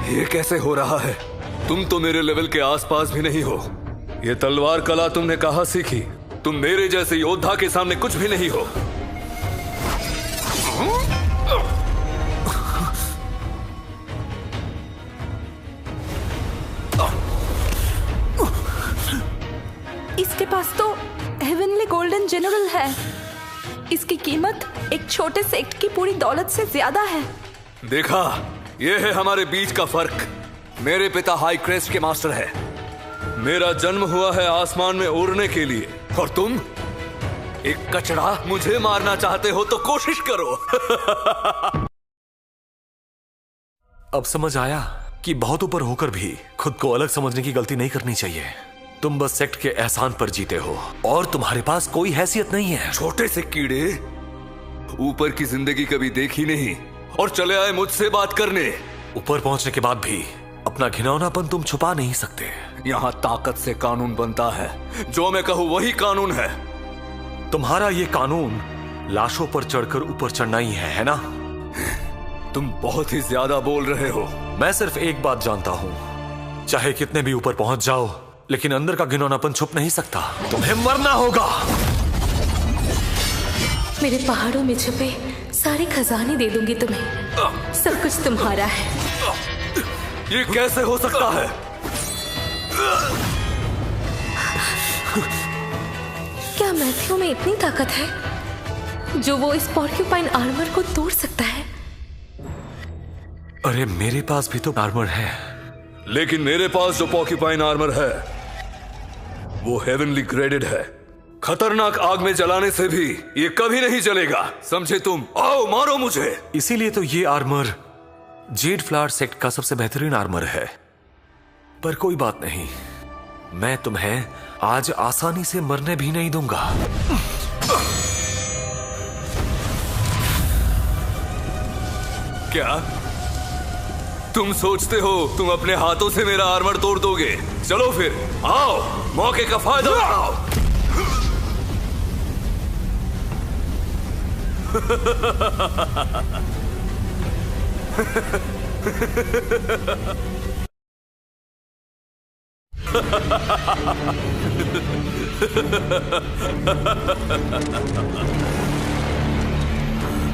ये कैसे हो रहा है? तुम तो मेरे लेवल के आसपास भी नहीं हो। ये तलवार कला तुमने कहाँ सीखी? तुम मेरे जैसे योद्धा के सामने कुछ भी नहीं हो। इसके पास तो हेवनली गोल्डन जनरल है। इसकी कीमत एक छोटे सेक्ट की पूरी दौलत से ज्यादा है। देखा, ये है हमारे बीच का फर्क। मेरे पिता हाई क्रेस्ट के मास्टर है। मेरा जन्म हुआ है आसमान में उड़ने के लिए, और तुम एक कचरा मुझे मारना चाहते हो तो कोशिश करो। अब समझ आया कि बहुत ऊपर होकर भी खुद को अलग समझने की गलती नहीं करनी चाहिए। तुम बस सेक्ट के एहसान पर जीते हो और तुम्हारे पास कोई हैसियत नहीं है। छोटे से कीड़े, ऊपर की जिंदगी कभी देखी नहीं और चले आए मुझसे बात करने। ऊपर पहुंचने के बाद भी अपना घिनौनापन तुम छुपा नहीं सकते। यहाँ ताकत से कानून बनता है। जो मैं कहूँ वही कानून है। तुम्हारा ये कानून लाशों पर चढ़कर ऊपर चढ़ना ही है ना? तुम बहुत ही ज्यादा बोल रहे हो। मैं सिर्फ एक बात जानता हूँ, चाहे कितने भी ऊपर पहुंच जाओ, लेकिन अंदर का घिनौनापन छुप नहीं सकता। तुम्हें मरना होगा। मेरे पहाड़ों में छुपे सारे खजाने दे दूंगी तुम्हें। सब कुछ तुम्हारा है। ये कैसे हो सकता है? क्या मैथ्यू में इतनी ताकत है जो वो इस पॉर्क्यूपाइन आर्मर को तोड़ सकता है? अरे मेरे पास भी तो आर्मर है। लेकिन मेरे पास जो पॉर्क्यूपाइन आर्मर है वो हेवनली ग्रेडेड है। खतरनाक आग में जलाने से भी ये कभी नहीं जलेगा, समझे तुम? आओ मारो मुझे। इसीलिए तो ये आर्मर जेड फ्लावर सेक्ट का सबसे बेहतरीन आर्मर है। पर कोई बात नहीं, मैं तुम्हें आज आसानी से मरने भी नहीं दूंगा। क्या तुम सोचते हो तुम अपने हाथों से मेरा आर्मर तोड़ दोगे? चलो फिर आओ, मौके का फायदा उठाओ।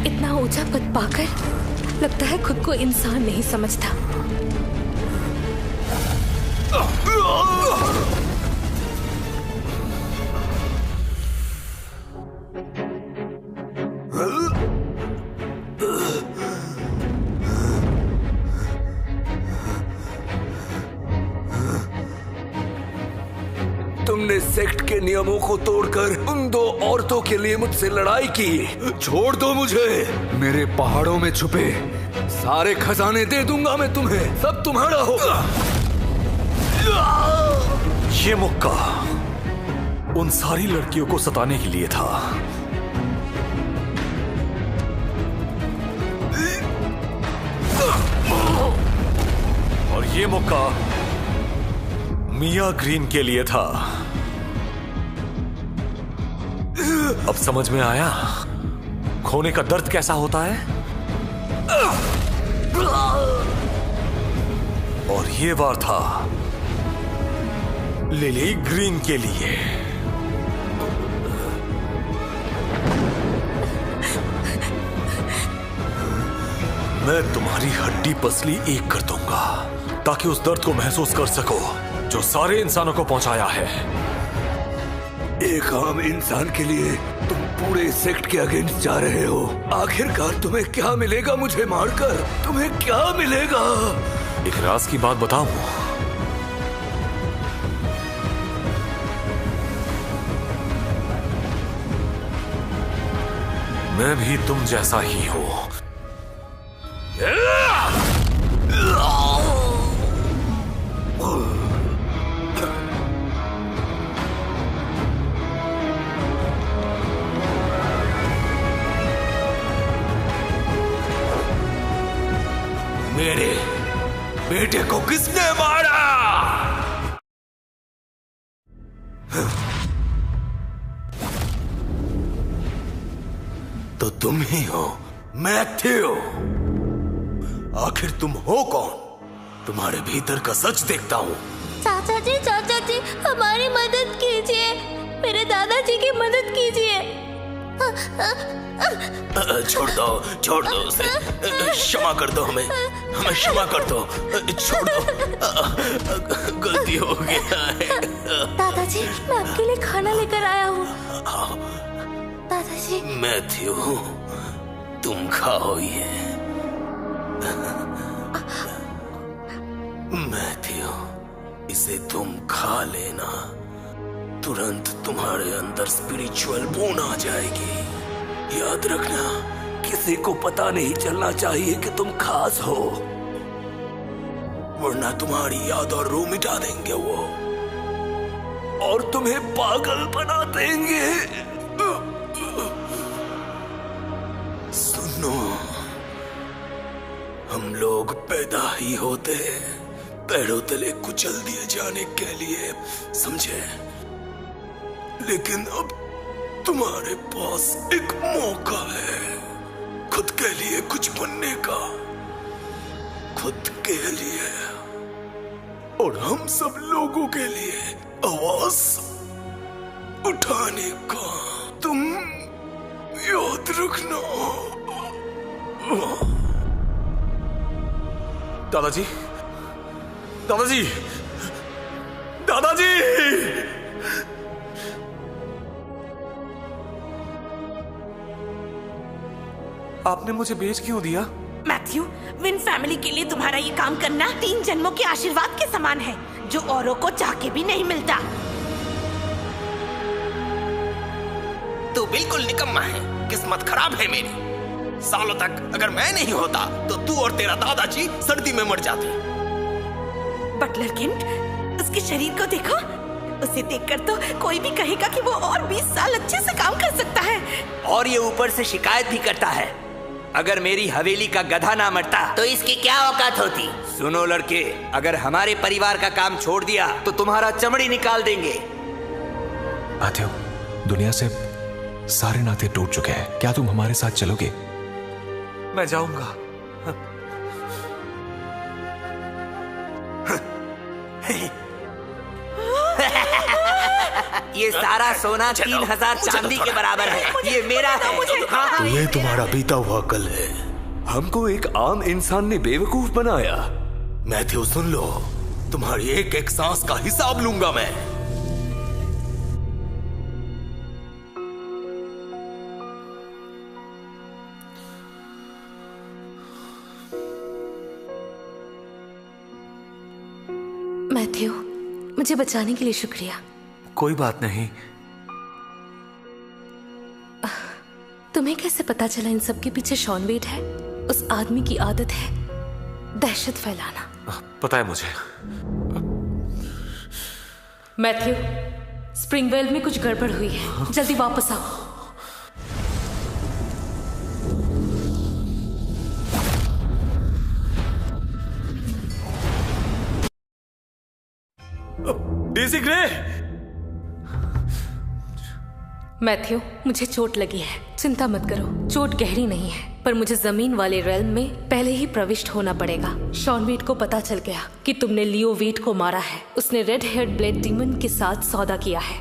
इतना ऊंचा पद पाकर लगता है खुद को इंसान नहीं समझता। तुमने सेक्ट के नियमों को तोड़कर उन दो औरतों के लिए मुझसे लड़ाई की। छोड़ दो मुझे। मेरे पहाड़ों में छुपे सारे खजाने दे दूंगा मैं तुम्हें। सब तुम्हारा होगा। ये मुक्का उन सारी लड़कियों को सताने के लिए था। और ये मुक्का मिया ग्रीन के लिए था। अब समझ में आया खोने का दर्द कैसा होता है? और ये वार था लिली ग्रीन के लिए। मैं तुम्हारी हड्डी पसली एक कर दूंगा ताकि उस दर्द को महसूस कर सको जो सारे इंसानों को पहुंचाया है। एक आम इंसान के लिए तुम पूरे सेक्ट के अगेंस्ट जा रहे हो। आखिरकार तुम्हें क्या मिलेगा मुझे मारकर? तुम्हें क्या मिलेगा? एक राज की बात बताऊं? मैं भी तुम जैसा ही हूं। मेरे बेटे को किसने मारा? तो तुम ही हो मैथ्यू। आखिर तुम हो कौन? तुम्हारे भीतर का सच देखता हूँ। चाचा जी हमारी मदद कीजिए, मेरे दादाजी की मदद कीजिए। छोड़ दो उसे, क्षमा कर दो हमें क्षमा कर दो, छोड़ दो, गलती हो गया है। दादाजी मैं आपके लिए खाना लेकर आया हूँ। दादाजी मैथ्यू, तुम खाओ ये। मैथ्यू, इसे तुम खा लेना, तुरंत तुम्हारे अंदर स्पिरिचुअल बून आ जाएगी। याद रखना, किसी को पता नहीं चलना चाहिए कि तुम खास हो, वरना तुम्हारी याद और रूह मिटा देंगे वो, और तुम्हें पागल बना देंगे। सुनो, हम लोग पैदा ही होते हैं पैरों तले कुचल दिए जाने के लिए, समझे? लेकिन अब तुम्हारे पास एक मौका है खुद के लिए कुछ बनने का, खुद के लिए और हम सब लोगों के लिए आवाज उठाने का। तुम याद रखना। दादाजी, दादाजी, दादाजी! आपने मुझे बेच क्यों दिया? मैथ्यू, विन फैमिली के लिए तुम्हारा ये काम करना 3 जन्मों के आशीर्वाद के समान है, जो औरों को चाह के भी नहीं मिलता। तू बिल्कुल निकम्मा है, किस्मत खराब है मेरी। सालों तक अगर मैं नहीं होता तो तू और तेरा दादाजी सर्दी में मर जाते। बटलर केंट, उसके शरीर को देखो, उसे देखकर तो कोई भी कहेगा कि वो और 20 साल अच्छे से काम कर सकता है। और ये ऊपर से शिकायत भी करता है, अगर मेरी हवेली का गधा ना मरता तो इसकी क्या औकात होती। सुनो लड़के, अगर हमारे परिवार का काम छोड़ दिया तो तुम्हारा चमड़ी निकाल देंगे। मैथ्यू, दुनिया से सारे नाते टूट चुके हैं, क्या तुम हमारे साथ चलोगे? मैं जाऊंगा। ये सारा सोना 3000 चांदी के बराबर है, ये मेरा है। तो ये तुम्हारा बीता हुआ कल है। हमको एक आम इंसान ने बेवकूफ बनाया। मैथ्यू सुन लो, तुम्हारी एक एक सांस का हिसाब लूंगा मैं। मैथ्यू, मुझे बचाने के लिए शुक्रिया। कोई बात नहीं। तुम्हें कैसे पता चला इन सब के पीछे शॉन वेड है? उस आदमी की आदत है दहशत फैलाना। पता है मुझे। मैथ्यू, स्प्रिंगवेल में कुछ गड़बड़ हुई है, जल्दी वापस आओ। Daisy grey! मैथ्यू, मुझे चोट लगी है, चिंता मत करो, चोट गहरी नहीं है, पर मुझे जमीन वाले रेल्म में पहले ही प्रविष्ट होना पड़ेगा। शॉन वेड को पता चल गया कि तुमने लियो वेड को मारा है। उसने रेड हेयर्ड ब्लेड डीमन के साथ सौदा किया है।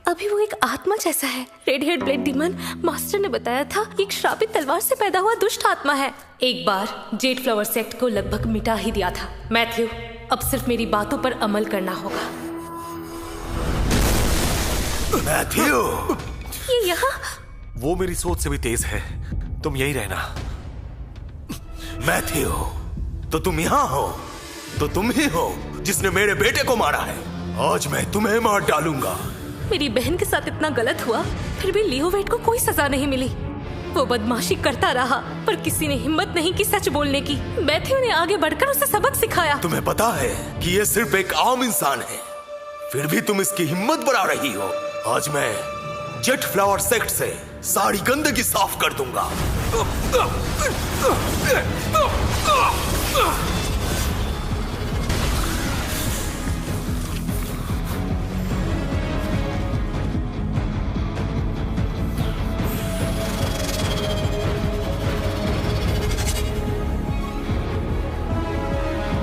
अभी वो एक आत्मा जैसा है। Red heard blade demon, master ने बताया था, एक श्रापित तलवार से पैदा हुआ दुष्ट आत्मा है। एक बार जेड फ्लावर सेक्ट को लगभग मिटा ही दिया था। मैथ्यू, अब सिर्फ मेरी बातों पर अमल करना होगा। मैथ्यू! ये यहाँ? वो मेरी सोच से भी तेज है, तुम यही रहना। मैथ्यू, तो तुम यहाँ हो, तो तुम ही हो जिसने मेरे बेटे को मारा है। आज मैं तुम्हें मार डालूंगा। मेरी बहन के साथ इतना गलत हुआ, फिर भी लियो वेड को कोई सजा नहीं मिली। वो बदमाशी करता रहा, पर किसी ने हिम्मत नहीं की सच बोलने की। मैथ्यू ने आगे बढ़कर उसे सबक सिखाया। तुम्हें पता है कि ये सिर्फ एक आम इंसान है, फिर भी तुम इसकी हिम्मत बढ़ा रही हो। आज मैं जेड फ्लावर सेक्ट से सारी गंदगी साफ कर दूंगा।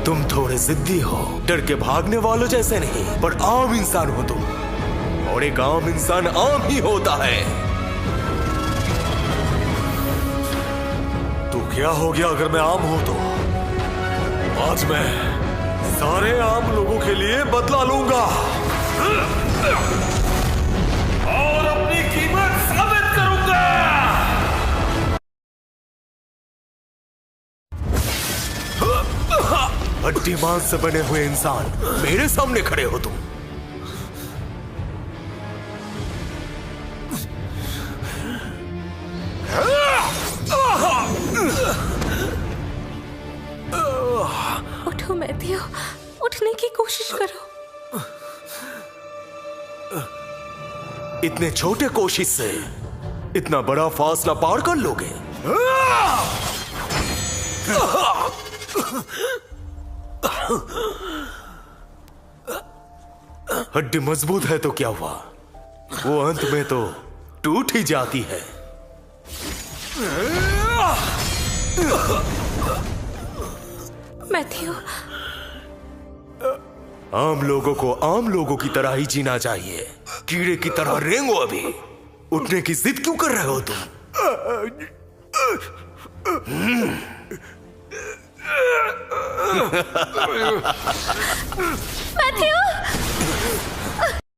तुम थोड़े जिद्दी हो, डर के भागने वालों जैसे नहीं, पर आम इंसान हो तुम, और एक आम इंसान आम ही होता है। तो क्या हो गया अगर मैं आम हूं तो? आज मैं सारे आम लोगों के लिए बदला लूंगा और अपनी कीमत साबित करूंगा। हड्डी मांस से बने हुए इंसान, मेरे सामने खड़े हो तुम। उठो मैथ्यू, उठने की कोशिश करो। इतने छोटे कोशिश से इतना बड़ा फासला पार कर लोगे? हड्डी मजबूत है तो क्या हुआ, वो अंत में तो टूट ही जाती है। मैथ्यू, आम लोगों को आम लोगों की तरह ही जीना चाहिए। कीड़े की तरह रेंगो अभी। उठने की जिद क्यों कर रहे हो तुम? मैथ्यू